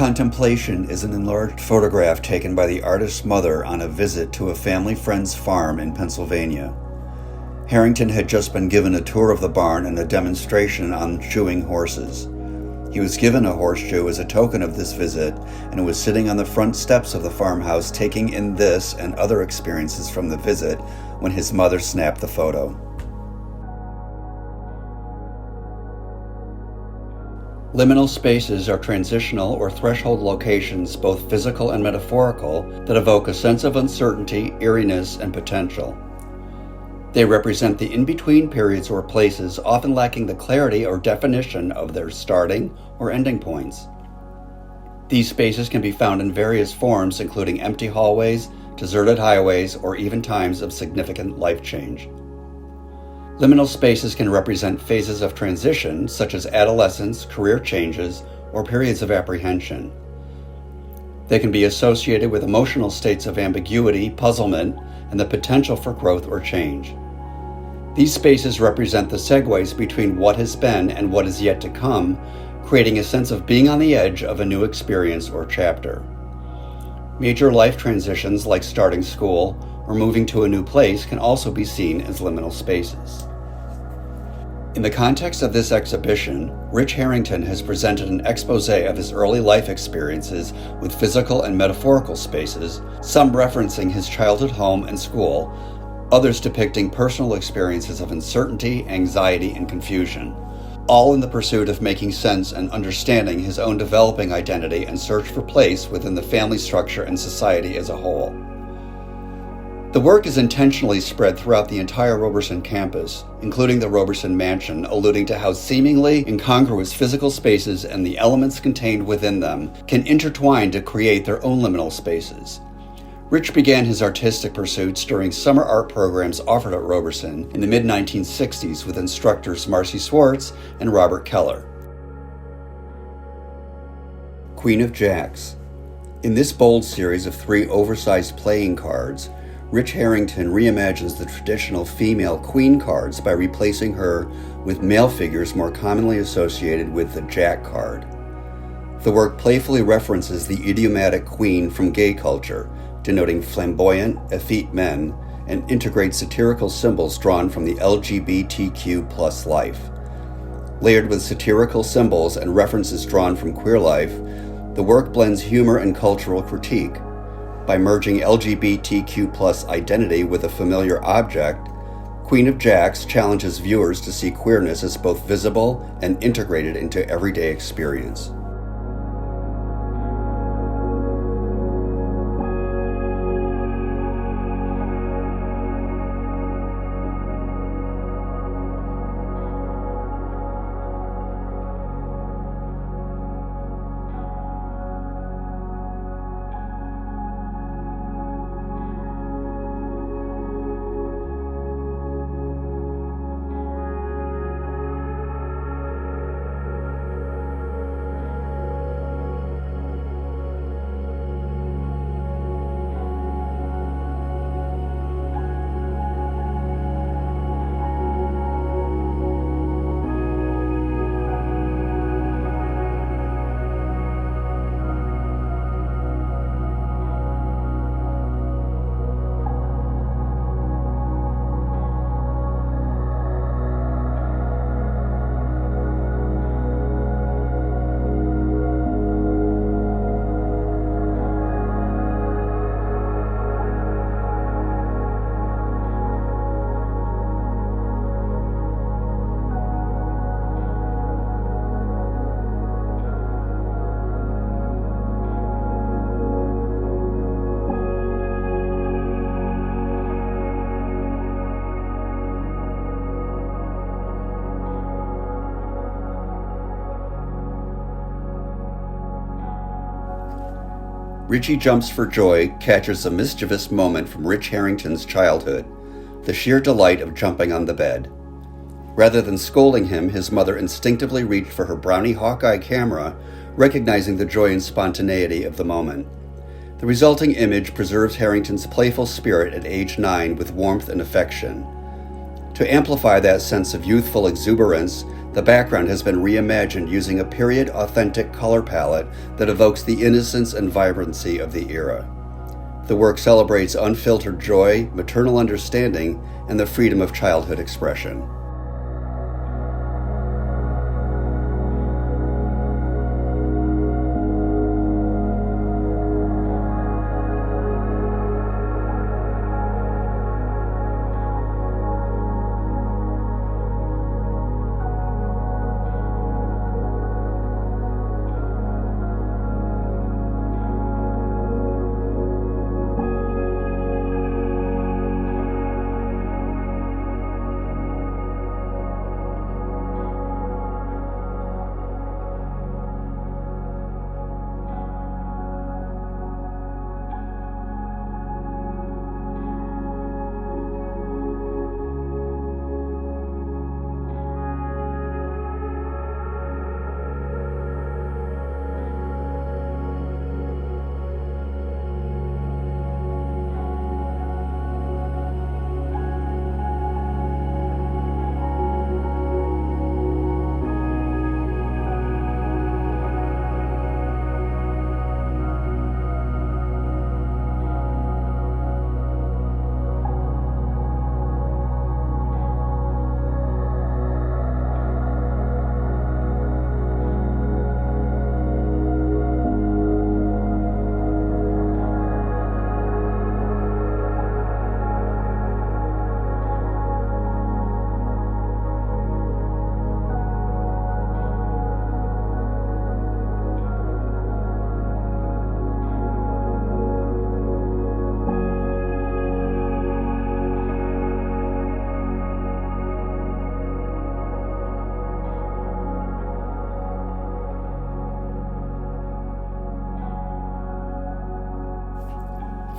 Contemplation is an enlarged photograph taken by the artist's mother on a visit to a family friend's farm in Pennsylvania. Harrington had just been given a tour of the barn and a demonstration on shoeing horses. He was given a horseshoe as a token of this visit and was sitting on the front steps of the farmhouse taking in this and other experiences from the visit when his mother snapped the photo. Liminal spaces are transitional or threshold locations, both physical and metaphorical, that evoke a sense of uncertainty, eeriness, and potential. They represent the in-between periods or places often lacking the clarity or definition of their starting or ending points. These spaces can be found in various forms, including empty hallways, deserted highways, or even times of significant life change. Liminal spaces can represent phases of transition, such as adolescence, career changes, or periods of apprehension. They can be associated with emotional states of ambiguity, puzzlement, and the potential for growth or change. These spaces represent the segues between what has been and what is yet to come, creating a sense of being on the edge of a new experience or chapter. Major life transitions like starting school or moving to a new place can also be seen as liminal spaces. In the context of this exhibition, Rich Harrington has presented an exposé of his early life experiences with physical and metaphorical spaces, some referencing his childhood home and school, others depicting personal experiences of uncertainty, anxiety, and confusion, all in the pursuit of making sense and understanding his own developing identity and search for place within the family structure and society as a whole. The work is intentionally spread throughout the entire Roberson campus, including the Roberson Mansion, alluding to how seemingly incongruous physical spaces and the elements contained within them can intertwine to create their own liminal spaces. Rich began his artistic pursuits during summer art programs offered at Roberson in the mid-1960s with instructors Marcy Swartz and Robert Keller. Queen of Jacks. In this bold series of 3 oversized playing cards, Rich Harrington reimagines the traditional female queen cards by replacing her with male figures more commonly associated with the Jack card. The work playfully references the idiomatic queen from gay culture, denoting flamboyant, effete men, and integrates satirical symbols drawn from the LGBTQ+ life. Layered with satirical symbols and references drawn from queer life, the work blends humor and cultural critique. By merging LGBTQ+ identity with a familiar object, Queen of Jacks challenges viewers to see queerness as both visible and integrated into everyday experience. Richie Jumps for Joy captures a mischievous moment from Rich Harrington's childhood, the sheer delight of jumping on the bed. Rather than scolding him, his mother instinctively reached for her Brownie Hawkeye camera, recognizing the joy and spontaneity of the moment. The resulting image preserves Harrington's playful spirit at age 9 with warmth and affection. To amplify that sense of youthful exuberance, The background has been reimagined using a period-authentic color palette that evokes the innocence and vibrancy of the era. The work celebrates unfiltered joy, maternal understanding, and the freedom of childhood expression.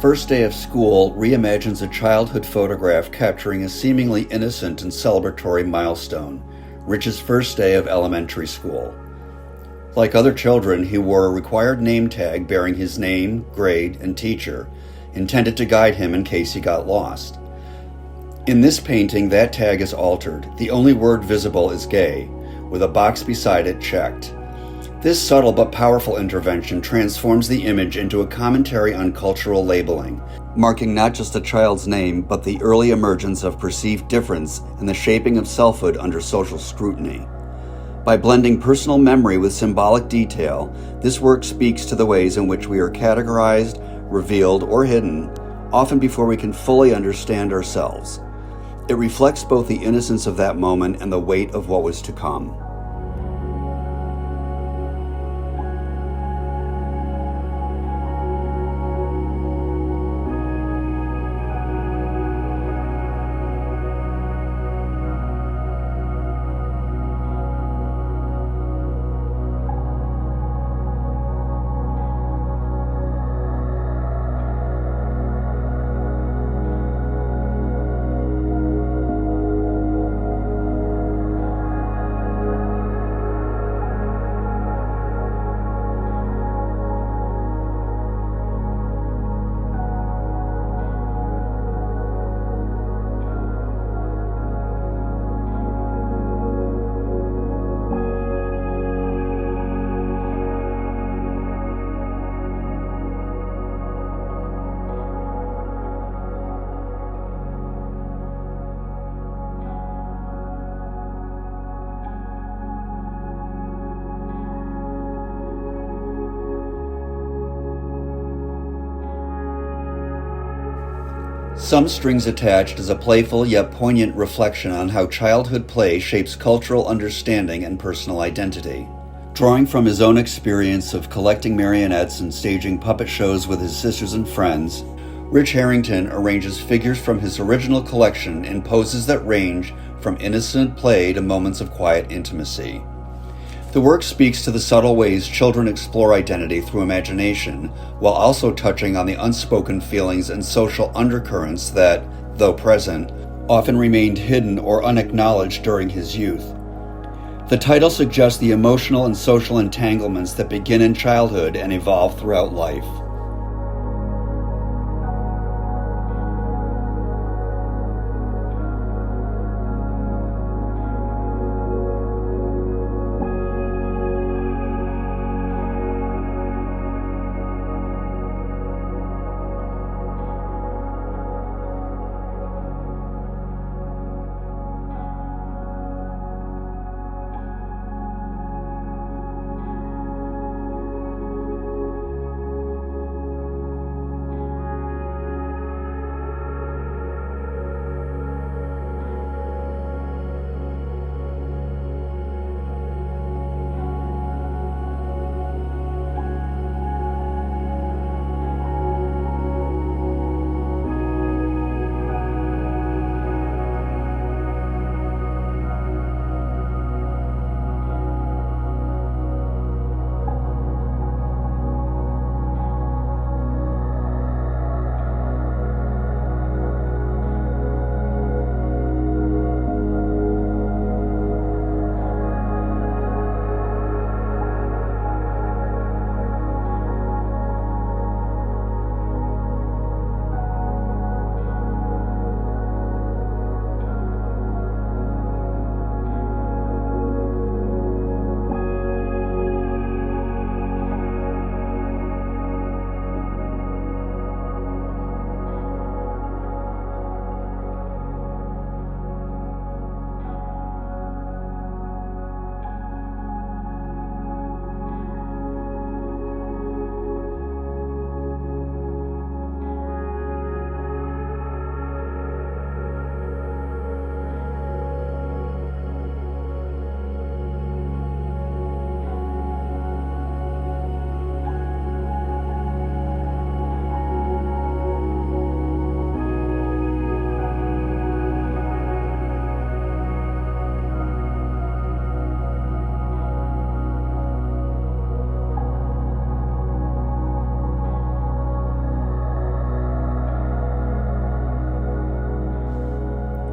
First Day of School reimagines a childhood photograph capturing a seemingly innocent and celebratory milestone, Rich's first day of elementary school. Like other children, he wore a required name tag bearing his name, grade, and teacher, intended to guide him in case he got lost. In this painting, that tag is altered. The only word visible is gay, with a box beside it checked. This subtle but powerful intervention transforms the image into a commentary on cultural labeling, marking not just a child's name, but the early emergence of perceived difference and the shaping of selfhood under social scrutiny. By blending personal memory with symbolic detail, this work speaks to the ways in which we are categorized, revealed, or hidden, often before we can fully understand ourselves. It reflects both the innocence of that moment and the weight of what was to come. Some Strings Attached is a playful yet poignant reflection on how childhood play shapes cultural understanding and personal identity. Drawing from his own experience of collecting marionettes and staging puppet shows with his sisters and friends, Rich Harrington arranges figures from his original collection in poses that range from innocent play to moments of quiet intimacy. The work speaks to the subtle ways children explore identity through imagination, while also touching on the unspoken feelings and social undercurrents that, though present, often remained hidden or unacknowledged during his youth. The title suggests the emotional and social entanglements that begin in childhood and evolve throughout life.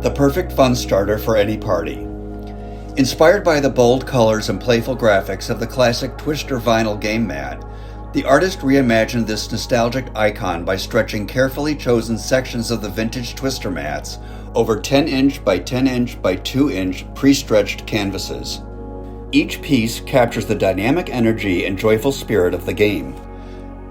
the perfect fun starter for any party. Inspired by the bold colors and playful graphics of the classic Twister vinyl game mat, the artist reimagined this nostalgic icon by stretching carefully chosen sections of the vintage Twister mats over 10-inch by 10-inch by 2-inch pre-stretched canvases. Each piece captures the dynamic energy and joyful spirit of the game.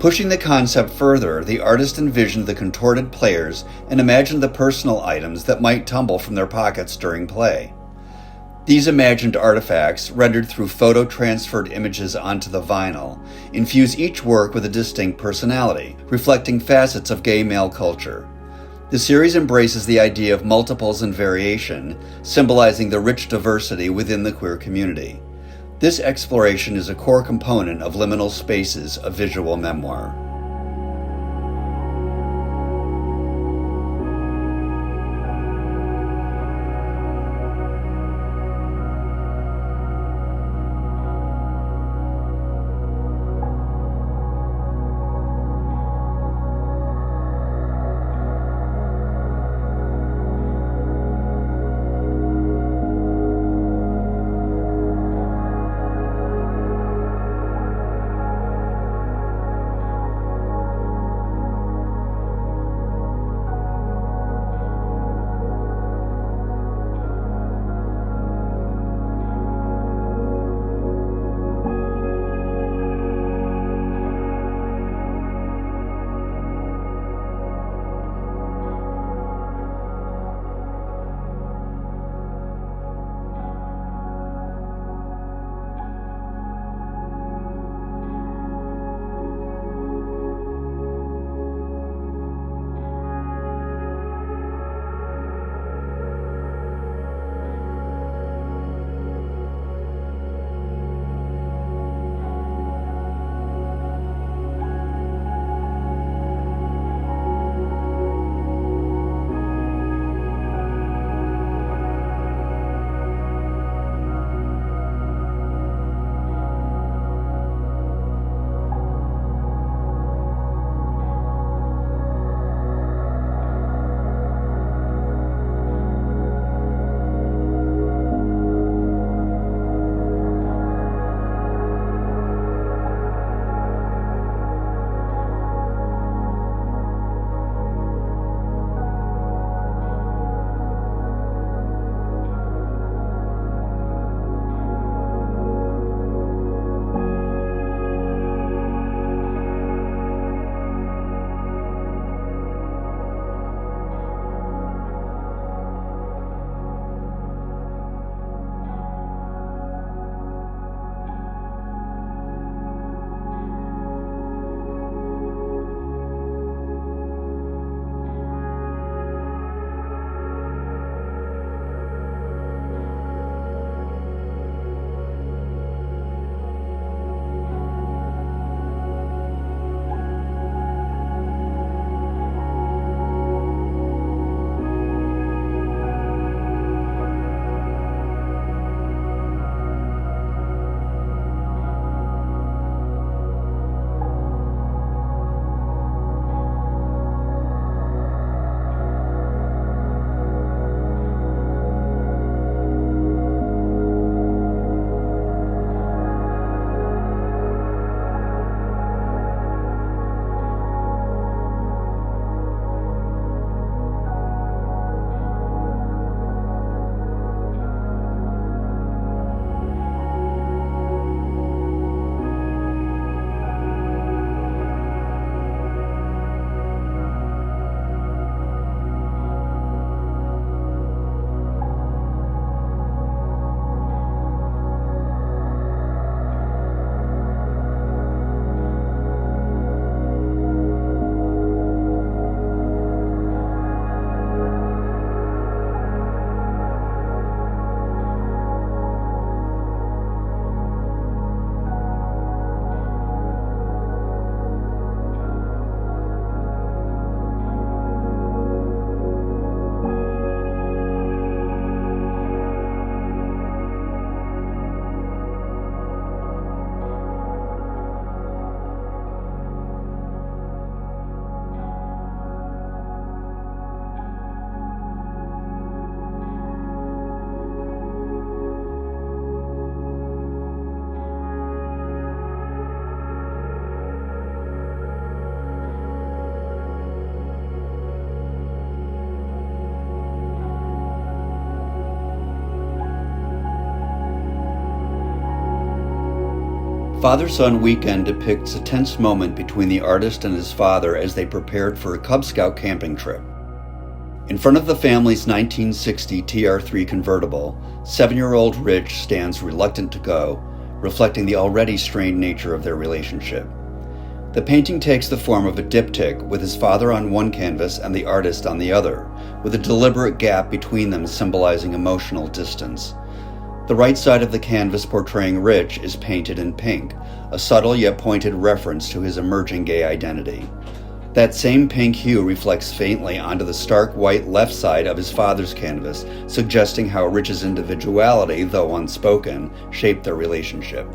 Pushing the concept further, the artist envisioned the contorted players and imagined the personal items that might tumble from their pockets during play. These imagined artifacts, rendered through photo-transferred images onto the vinyl, infuse each work with a distinct personality, reflecting facets of gay male culture. The series embraces the idea of multiples and variation, symbolizing the rich diversity within the queer community. This exploration is a core component of Liminal Spaces, a visual memoir. Father-Son Weekend depicts a tense moment between the artist and his father as they prepared for a Cub Scout camping trip. In front of the family's 1960 TR3 convertible, 7-year-old Rich stands reluctant to go, reflecting the already strained nature of their relationship. The painting takes the form of a diptych, with his father on one canvas and the artist on the other, with a deliberate gap between them symbolizing emotional distance. The right side of the canvas portraying Rich is painted in pink, a subtle yet pointed reference to his emerging gay identity. That same pink hue reflects faintly onto the stark white left side of his father's canvas, suggesting how Rich's individuality, though unspoken, shaped their relationship.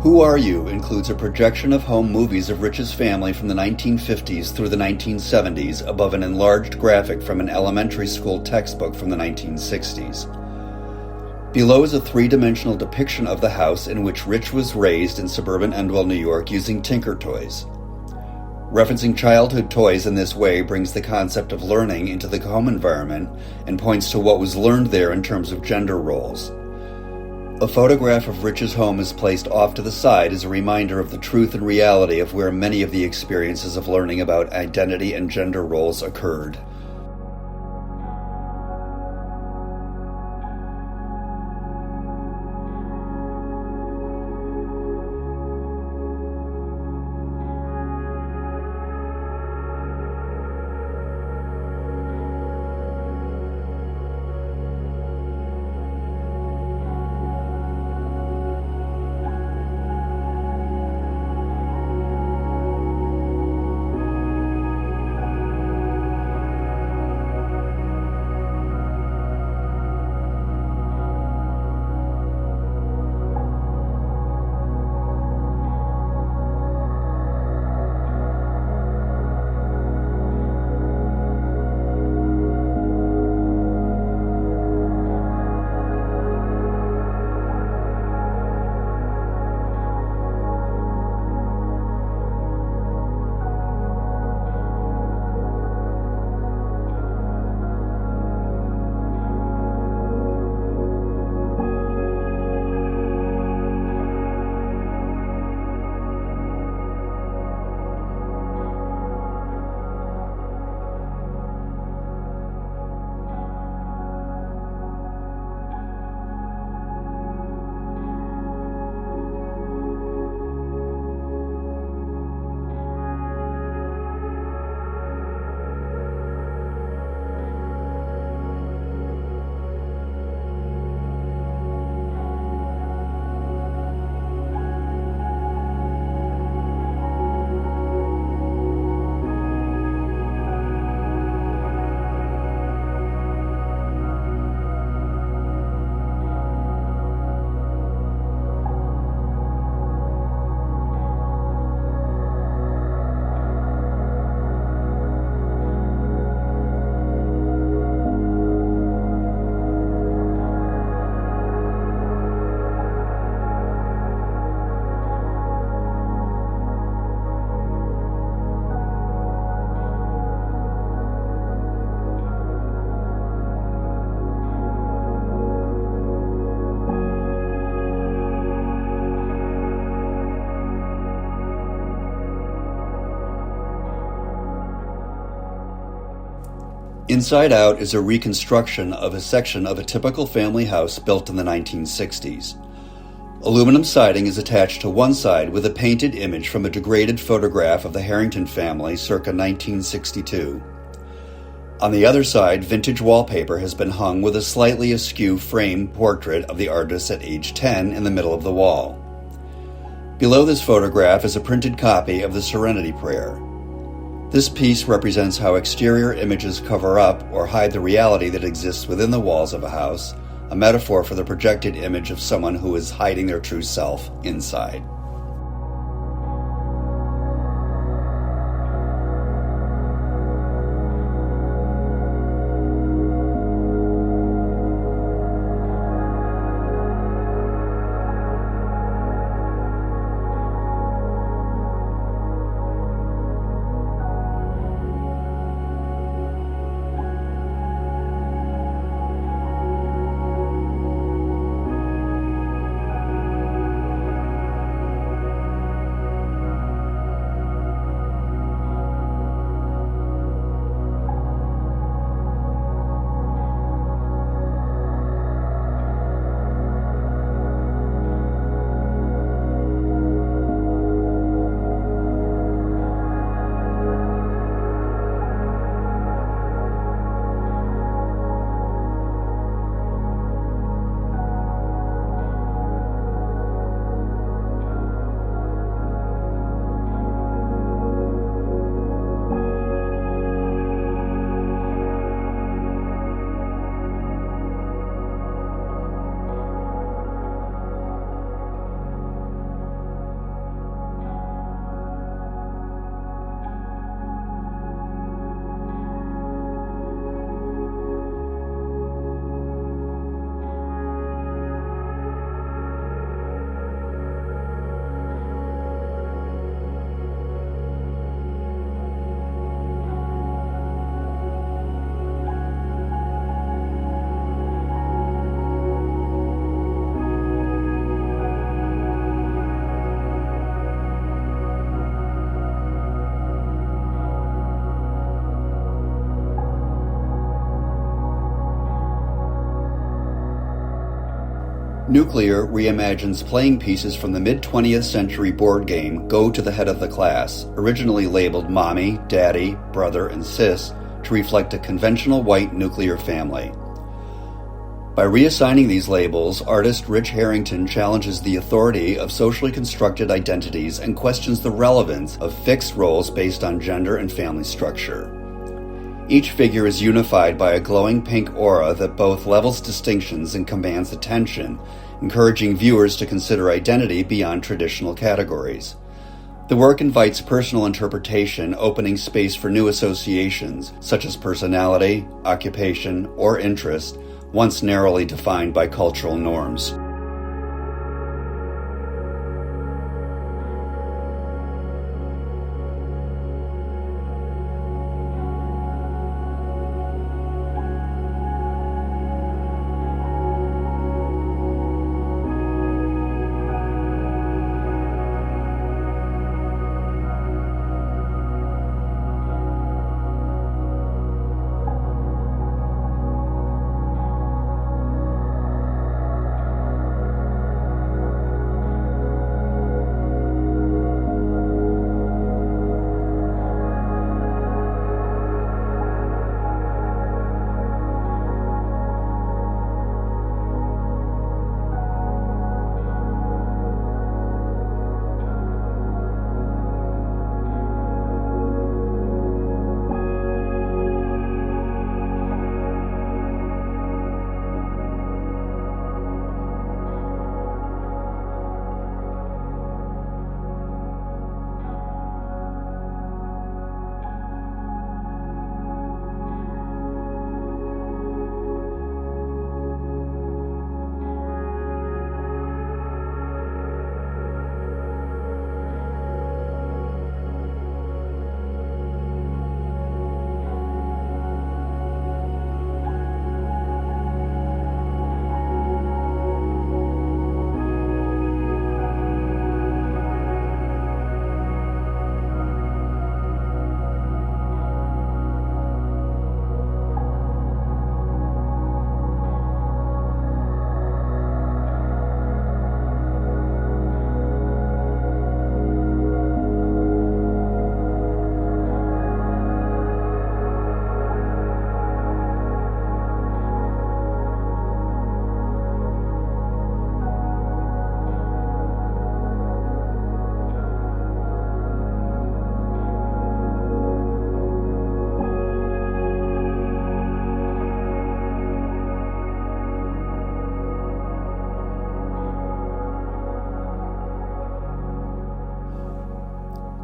Who Are You includes a projection of home movies of Rich's family from the 1950s through the 1970s above an enlarged graphic from an elementary school textbook from the 1960s. Below is a three-dimensional depiction of the house in which Rich was raised in suburban Endwell, New York, using Tinker toys. Referencing childhood toys in this way brings the concept of learning into the home environment and points to what was learned there in terms of gender roles. A photograph of Rich's home is placed off to the side as a reminder of the truth and reality of where many of the experiences of learning about identity and gender roles occurred. Inside Out is a reconstruction of a section of a typical family house built in the 1960s. Aluminum siding is attached to one side with a painted image from a degraded photograph of the Harrington family circa 1962. On the other side, vintage wallpaper has been hung with a slightly askew framed portrait of the artist at age 10 in the middle of the wall. Below this photograph is a printed copy of the Serenity Prayer. This piece represents how exterior images cover up or hide the reality that exists within the walls of a house, a metaphor for the projected image of someone who is hiding their true self inside. Nuclear reimagines playing pieces from the mid-20th century board game Go to the Head of the Class, originally labeled Mommy, Daddy, Brother, and Sis, to reflect a conventional white nuclear family. By reassigning these labels, artist Rich Harrington challenges the authority of socially constructed identities and questions the relevance of fixed roles based on gender and family structure. Each figure is unified by a glowing pink aura that both levels distinctions and commands attention, encouraging viewers to consider identity beyond traditional categories. The work invites personal interpretation, opening space for new associations, such as personality, occupation, or interest, once narrowly defined by cultural norms.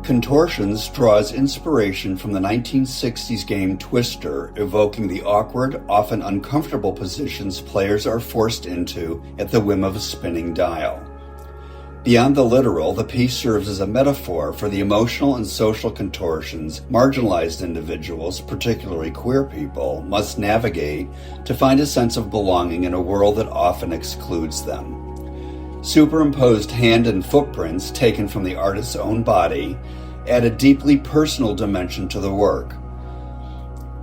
Contortions draws inspiration from the 1960s game Twister, evoking the awkward, often uncomfortable positions players are forced into at the whim of a spinning dial. Beyond the literal, the piece serves as a metaphor for the emotional and social contortions marginalized individuals, particularly queer people, must navigate to find a sense of belonging in a world that often excludes them. Superimposed hand and footprints taken from the artist's own body add a deeply personal dimension to the work.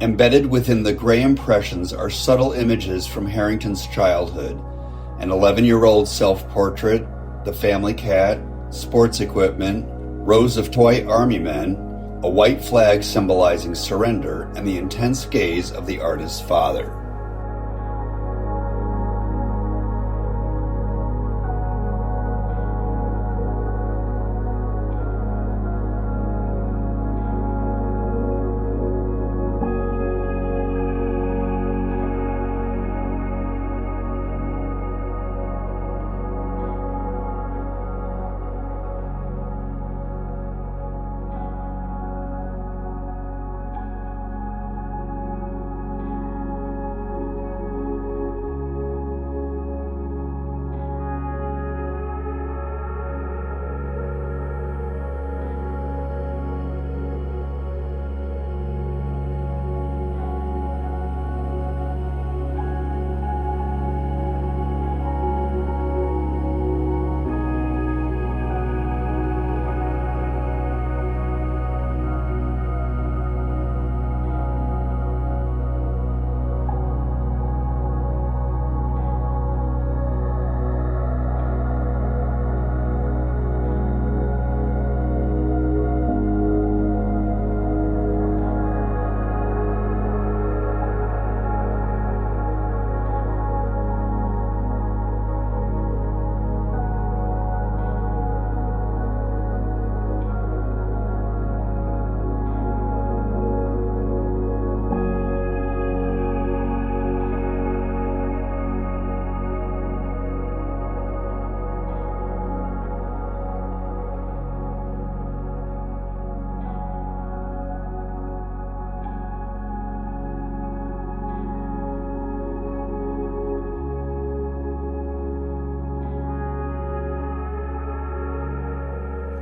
Embedded within the gray impressions are subtle images from Harrington's childhood, an 11-year-old self-portrait, the family cat, sports equipment, rows of toy army men, a white flag symbolizing surrender, and the intense gaze of the artist's father.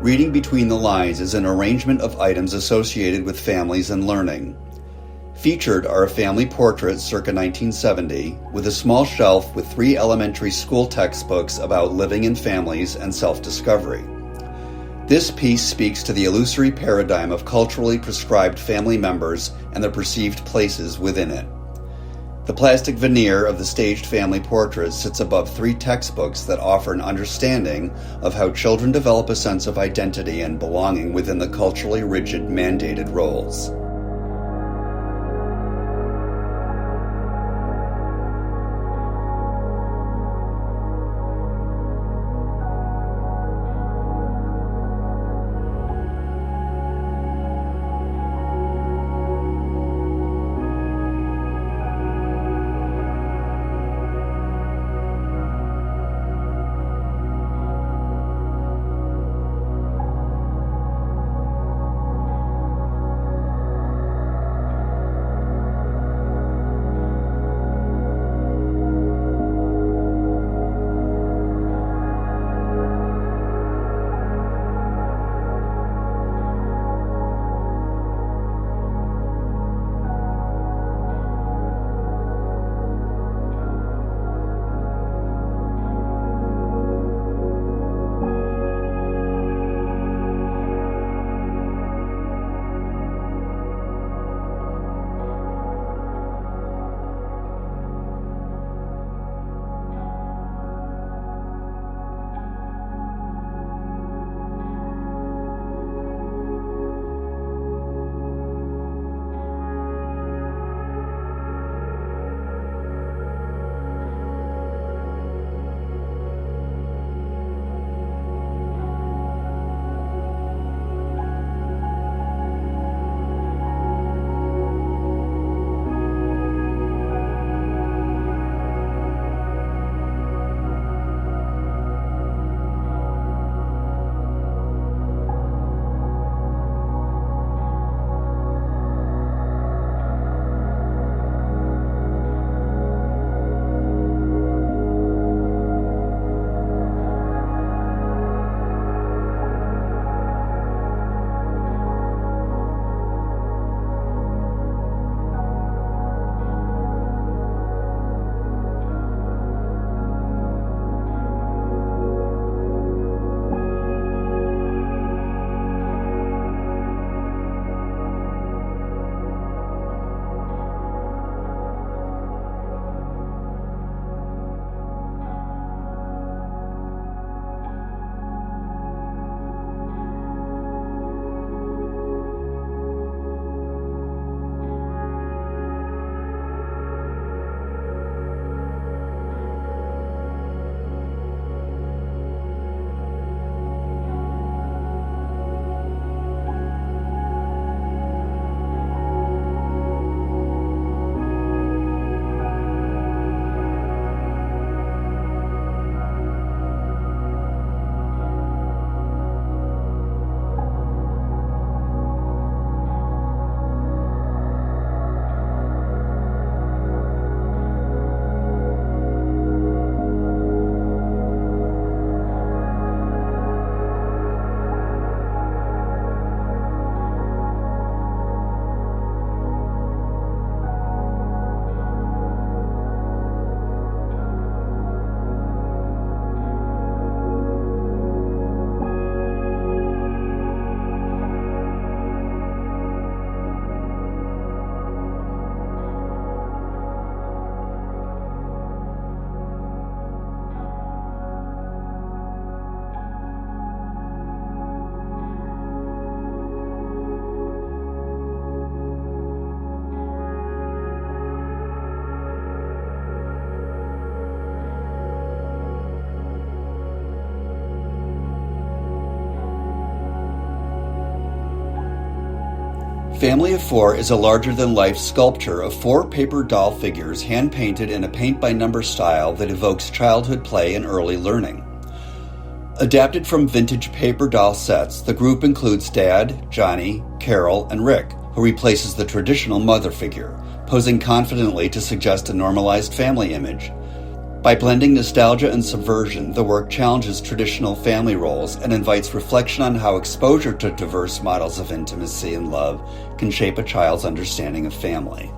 Reading between the lines is an arrangement of items associated with families and learning. Featured are a family portrait circa 1970, with a small shelf with 3 elementary school textbooks about living in families and self-discovery. This piece speaks to the illusory paradigm of culturally prescribed family members and their perceived places within it. The plastic veneer of the staged family portrait sits above 3 textbooks that offer an understanding of how children develop a sense of identity and belonging within the culturally rigid mandated roles. Family of Four is a larger-than-life sculpture of 4 paper doll figures hand-painted in a paint-by-number style that evokes childhood play and early learning. Adapted from vintage paper doll sets, the group includes Dad, Johnny, Carol, and Rick, who replaces the traditional mother figure, posing confidently to suggest a normalized family image. By blending nostalgia and subversion, the work challenges traditional family roles and invites reflection on how exposure to diverse models of intimacy and love can shape a child's understanding of family.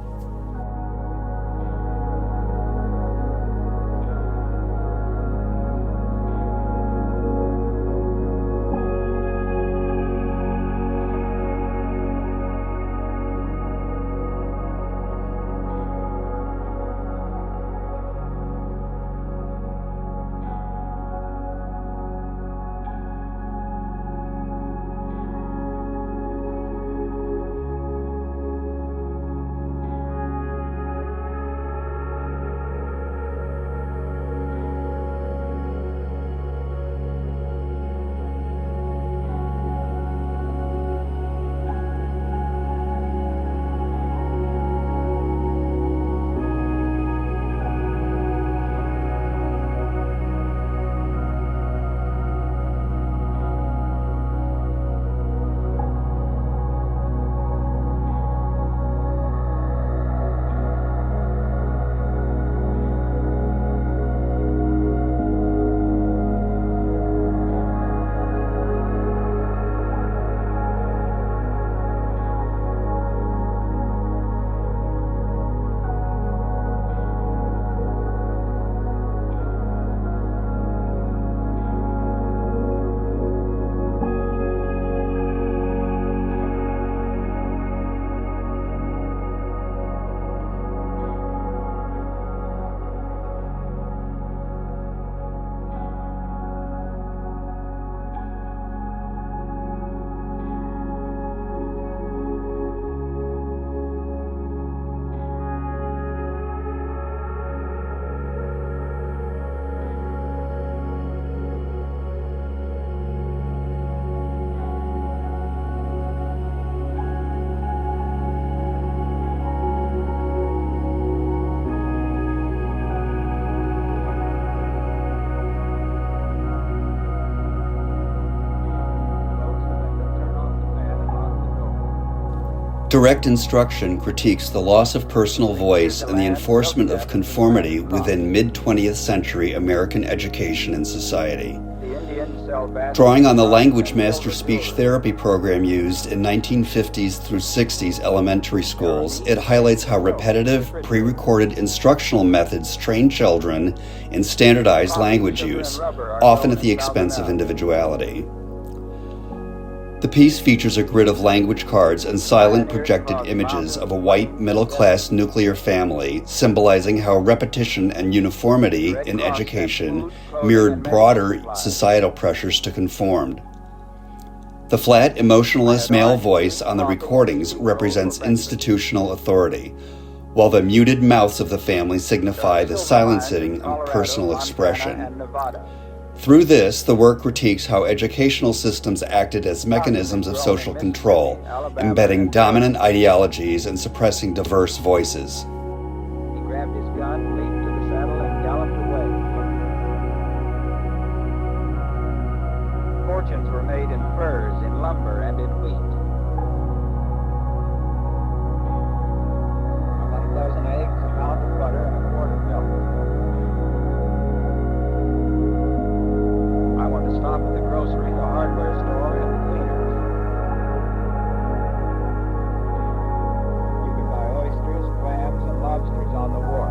Direct instruction critiques the loss of personal voice and the enforcement of conformity within mid-20th century American education and society. Drawing on the language master speech therapy program used in 1950s through 60s elementary schools, it highlights how repetitive, pre-recorded instructional methods train children in standardized language use, often at the expense of individuality. The piece features a grid of language cards and silent projected images of a white, middle-class nuclear family, symbolizing how repetition and uniformity in education mirrored broader societal pressures to conform. The flat, emotionless male voice on the recordings represents institutional authority, while the muted mouths of the family signify the silencing of personal expression. Through this, the work critiques how educational systems acted as mechanisms of social control, embedding dominant ideologies and suppressing diverse voices. He grabbed his gun, leaped to the saddle, and galloped away. Fortunes were made in furs, in lumber, and in wheat. 1,000 eggs, a pound of butter, and a quart of milk. Stop at the grocery, the hardware store, and the cleaners. You can buy oysters, clams, and lobsters on the wharf.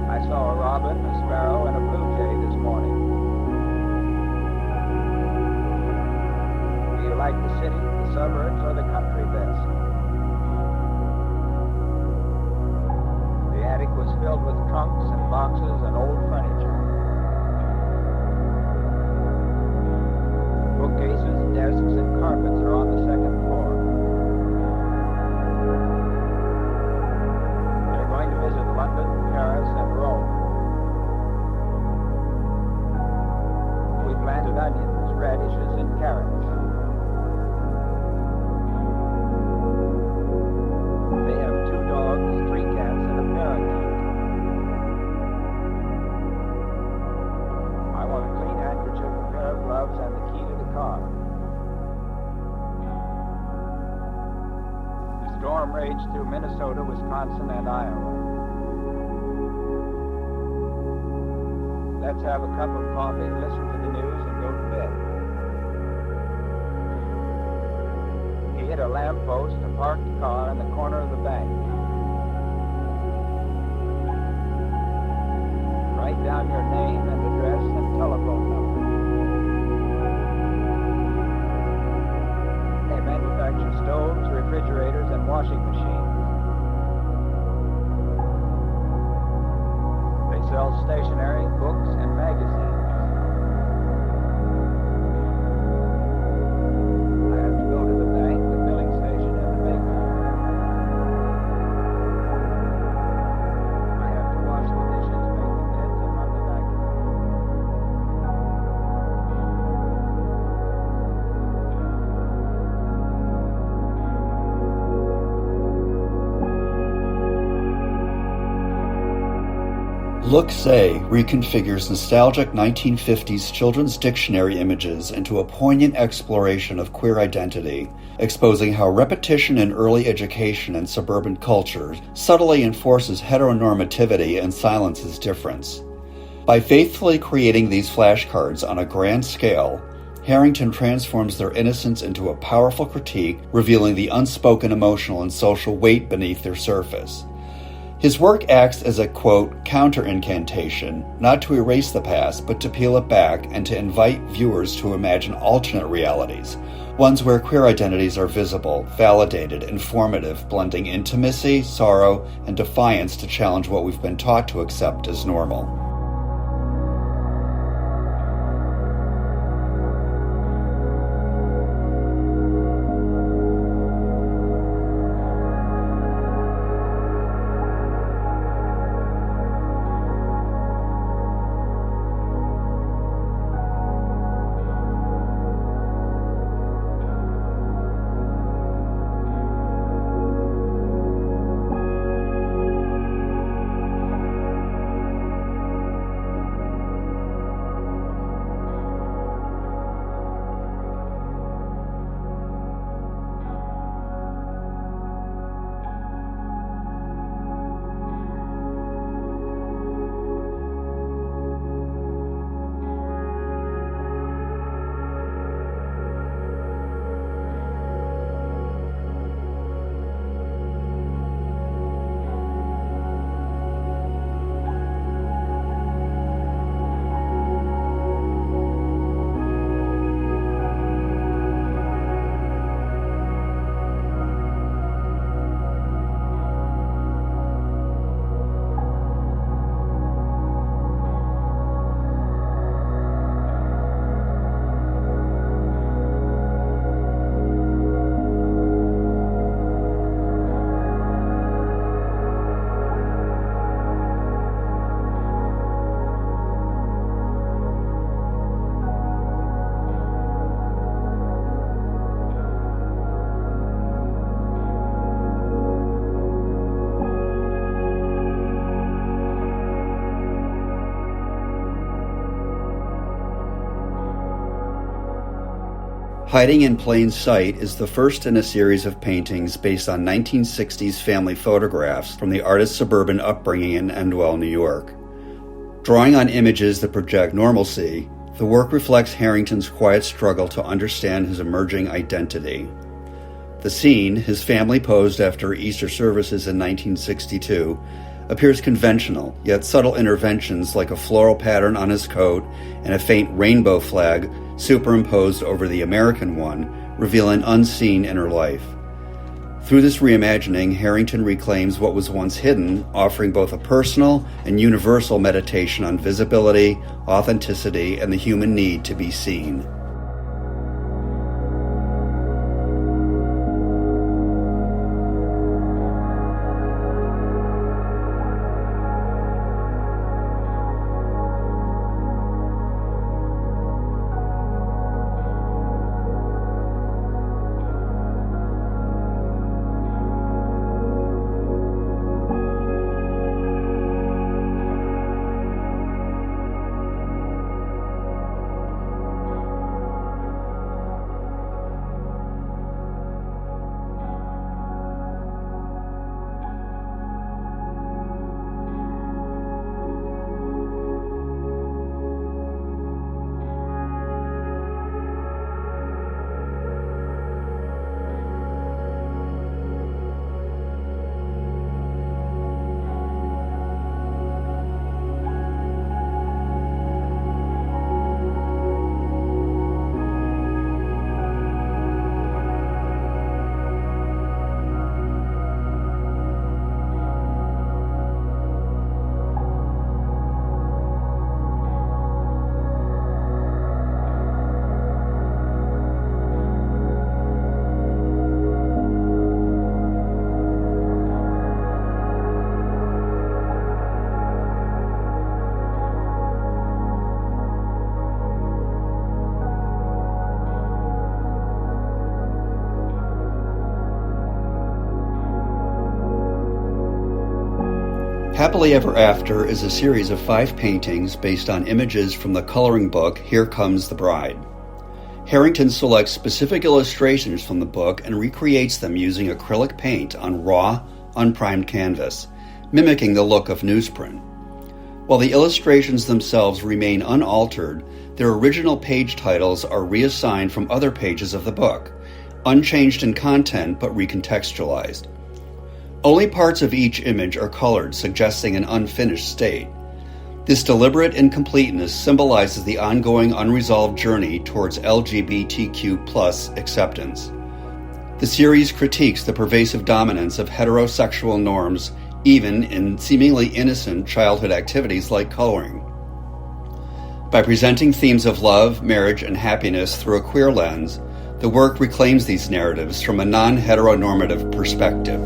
I saw a robin, a sparrow, and a blue jay this morning. Do you like the city, the suburbs, or the country best? The attic was filled with trunks and boxes and old furniture. Bookcases, desks, and carpets are on the second floor. They're going to visit London, Paris, and Rome. We planted onions, radishes, and carrots. rage through Minnesota, Wisconsin, and Iowa. Let's have a cup of coffee, listen to the news, and go to bed. He hit a lamppost, a parked car in the corner of the bank. Write down your name and address and telephone number. They manufacture stoves, refrigerators, and washing machines. They sell stationery, books, and magazines. I have to go to the bank, the filling station, and the bakery. I have to wash the dishes, make the beds, and run the vacuum. Look Say reconfigures nostalgic 1950s children's dictionary images into a poignant exploration of queer identity, exposing how repetition in early education and suburban cultures subtly enforces heteronormativity and silences difference. By faithfully creating these flashcards on a grand scale, Harrington transforms their innocence into a powerful critique, revealing the unspoken emotional and social weight beneath their surface. His work acts as a, quote, counter-incantation, not to erase the past, but to peel it back and to invite viewers to imagine alternate realities, ones where queer identities are visible, validated, informative, blending intimacy, sorrow, and defiance to challenge what we've been taught to accept as normal. Hiding in Plain Sight is the first in a series of paintings based on 1960s family photographs from the artist's suburban upbringing in Endwell, New York. Drawing on images that project normalcy, the work reflects Harrington's quiet struggle to understand his emerging identity. The scene, his family posed after Easter services in 1962, appears conventional, yet subtle interventions like a floral pattern on his coat and a faint rainbow flag superimposed over the American one reveal an unseen inner life. Through this reimagining, Harrington reclaims what was once hidden, offering both a personal and universal meditation on visibility, authenticity, and the human need to be seen. Happily Ever After is a series of 5 paintings based on images from the coloring book Here Comes the Bride. Harrington selects specific illustrations from the book and recreates them using acrylic paint on raw, unprimed canvas, mimicking the look of newsprint. While the illustrations themselves remain unaltered, their original page titles are reassigned from other pages of the book, unchanged in content but recontextualized. Only parts of each image are colored, suggesting an unfinished state. This deliberate incompleteness symbolizes the ongoing unresolved journey towards LGBTQ+ acceptance. The series critiques the pervasive dominance of heterosexual norms, even in seemingly innocent childhood activities like coloring. By presenting themes of love, marriage, and happiness through a queer lens, the work reclaims these narratives from a non-heteronormative perspective.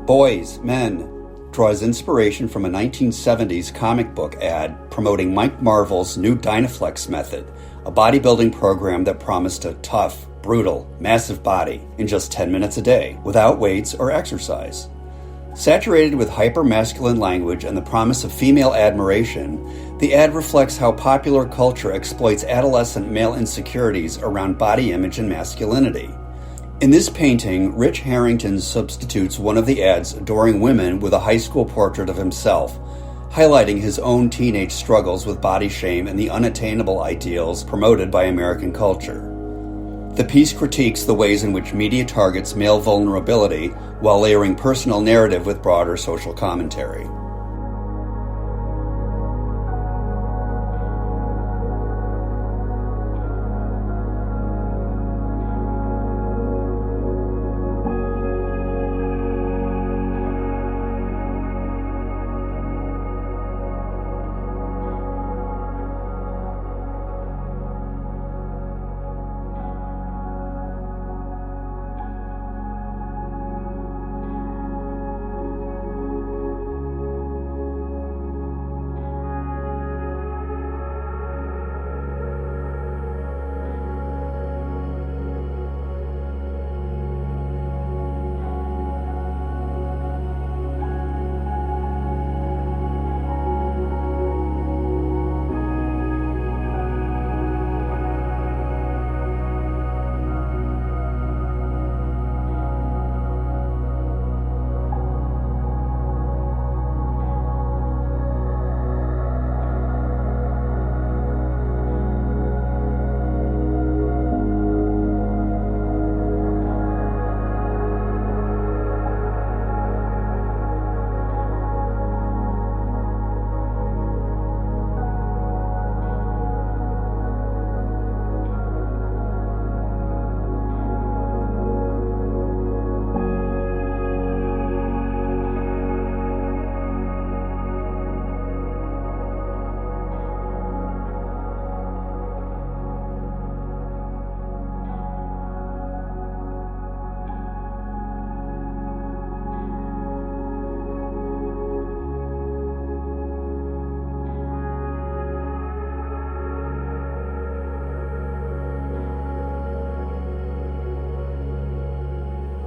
Boys, Men draws inspiration from a 1970s comic book ad promoting Mike Marvel's new Dynaflex method, a bodybuilding program that promised a tough, brutal, massive body in just 10 minutes a day, without weights or exercise. Saturated with hyper-masculine language and the promise of female admiration, the ad reflects how popular culture exploits adolescent male insecurities around body image and masculinity. In this painting, Rich Harrington substitutes one of the ad's adoring women with a high school portrait of himself, highlighting his own teenage struggles with body shame and the unattainable ideals promoted by American culture. The piece critiques the ways in which media targets male vulnerability while layering personal narrative with broader social commentary.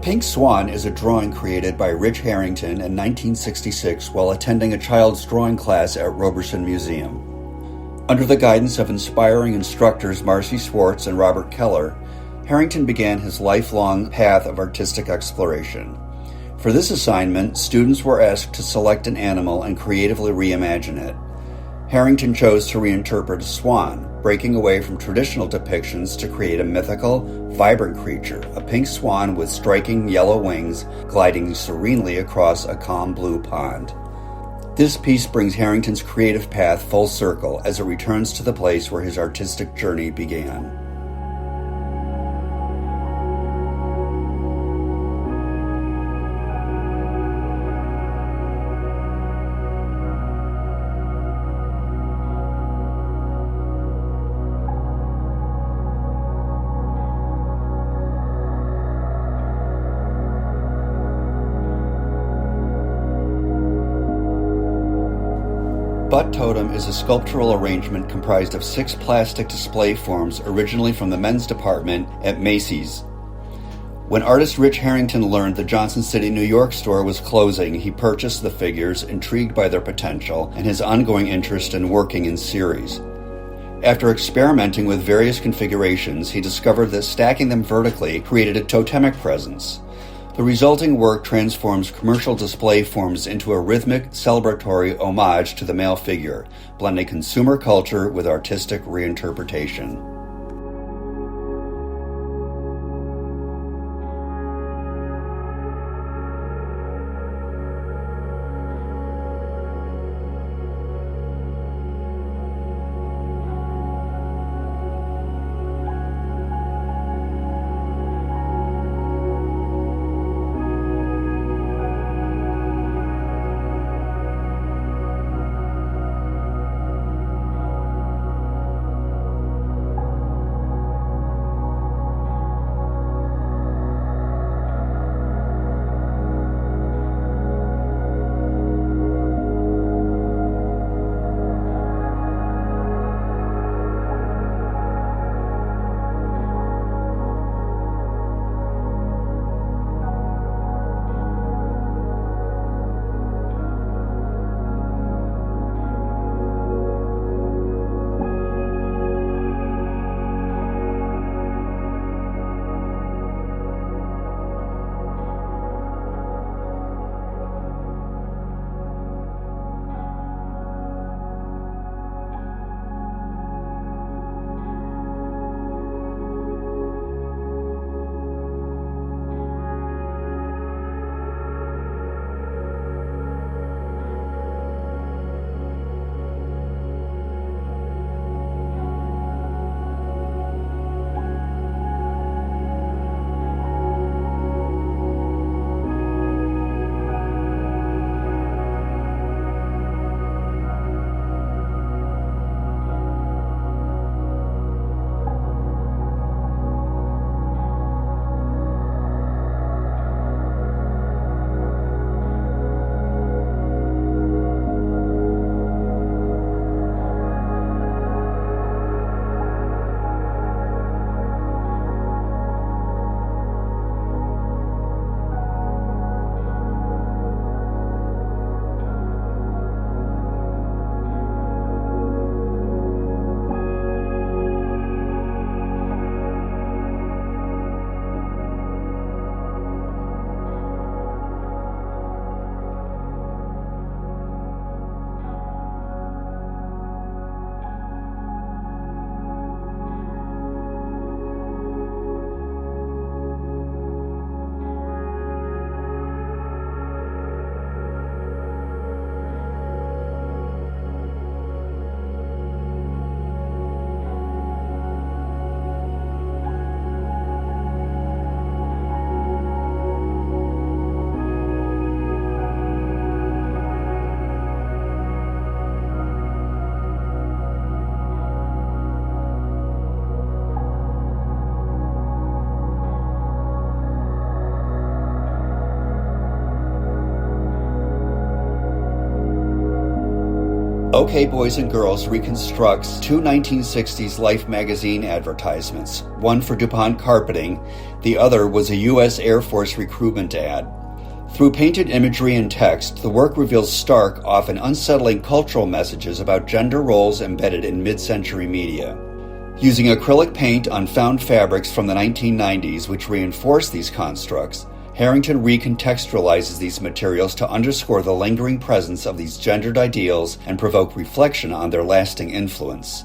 Pink Swan is a drawing created by Rich Harrington in 1966 while attending a child's drawing class at Roberson Museum. Under the guidance of inspiring instructors Marcy Swartz and Robert Keller, Harrington began his lifelong path of artistic exploration. For this assignment, students were asked to select an animal and creatively reimagine it. Harrington chose to reinterpret a swan, breaking away from traditional depictions to create a mythical, vibrant creature, a pink swan with striking yellow wings gliding serenely across a calm blue pond. This piece brings Harrington's creative path full circle as it returns to the place where his artistic journey began. Butt Totem is a sculptural arrangement comprised of 6 plastic display forms originally from the men's department at Macy's. When artist Rich Harrington learned the Johnson City, New York store was closing, he purchased the figures, intrigued by their potential and his ongoing interest in working in series. After experimenting with various configurations, he discovered that stacking them vertically created a totemic presence. The resulting work transforms commercial display forms into a rhythmic, celebratory homage to the male figure, blending consumer culture with artistic reinterpretation. OK Boys and Girls reconstructs two 1960s Life magazine advertisements, one for DuPont carpeting, the other was a U.S. Air Force recruitment ad. Through painted imagery and text, the work reveals stark, often unsettling cultural messages about gender roles embedded in mid-century media. Using acrylic paint on found fabrics from the 1990s which reinforce these constructs, Harrington recontextualizes these materials to underscore the lingering presence of these gendered ideals and provoke reflection on their lasting influence.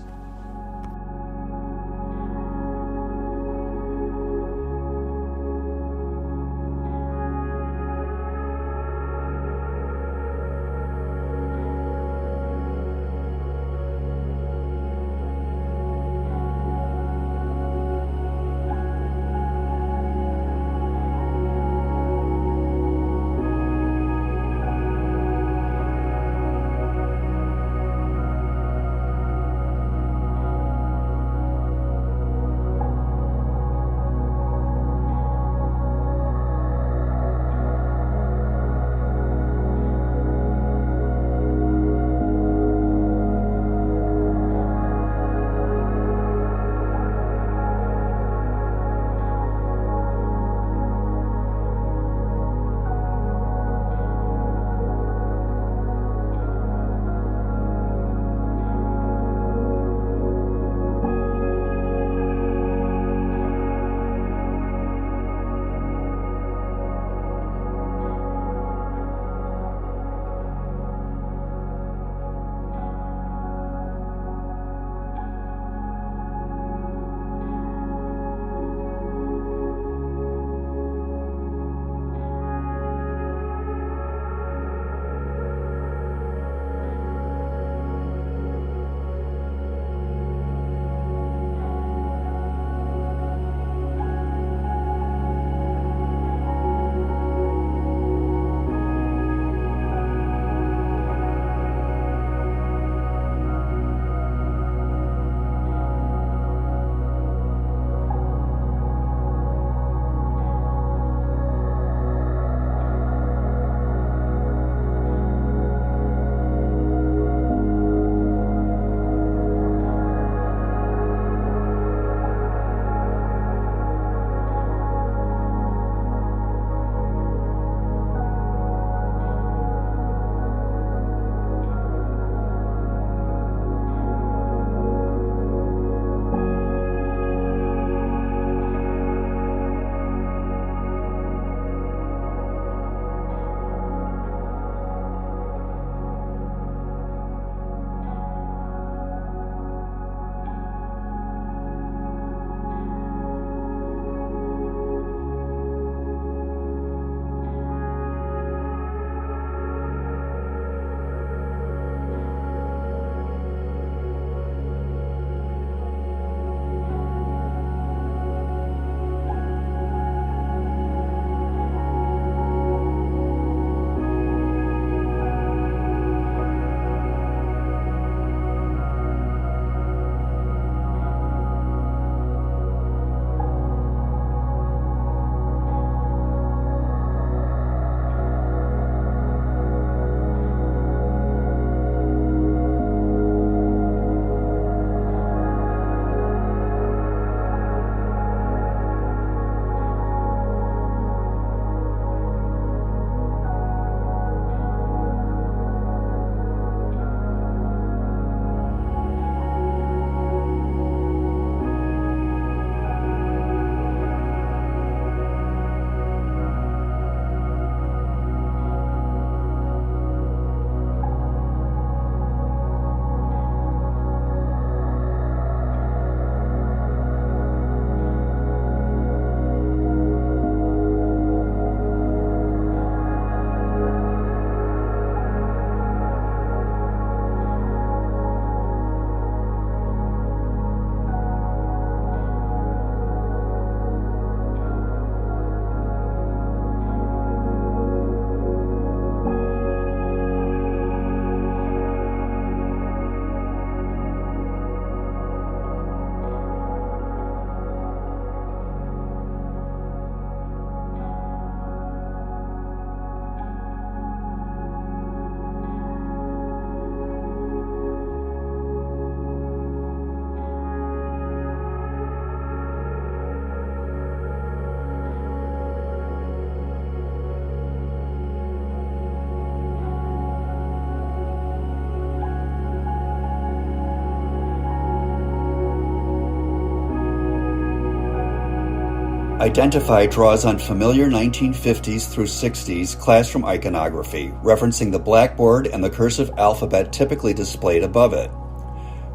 Identify draws on familiar 1950s through 60s classroom iconography, referencing the blackboard and the cursive alphabet typically displayed above it.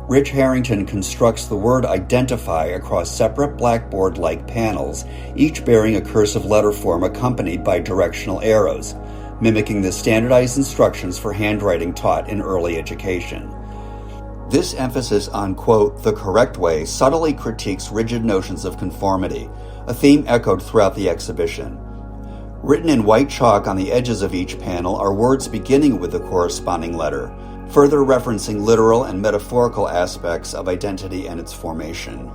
Rich Harrington constructs the word identify across separate blackboard-like panels, each bearing a cursive letter form accompanied by directional arrows, mimicking the standardized instructions for handwriting taught in early education. This emphasis on, quote, the correct way subtly critiques rigid notions of conformity, a theme echoed throughout the exhibition. Written in white chalk on the edges of each panel are words beginning with the corresponding letter, further referencing literal and metaphorical aspects of identity and its formation.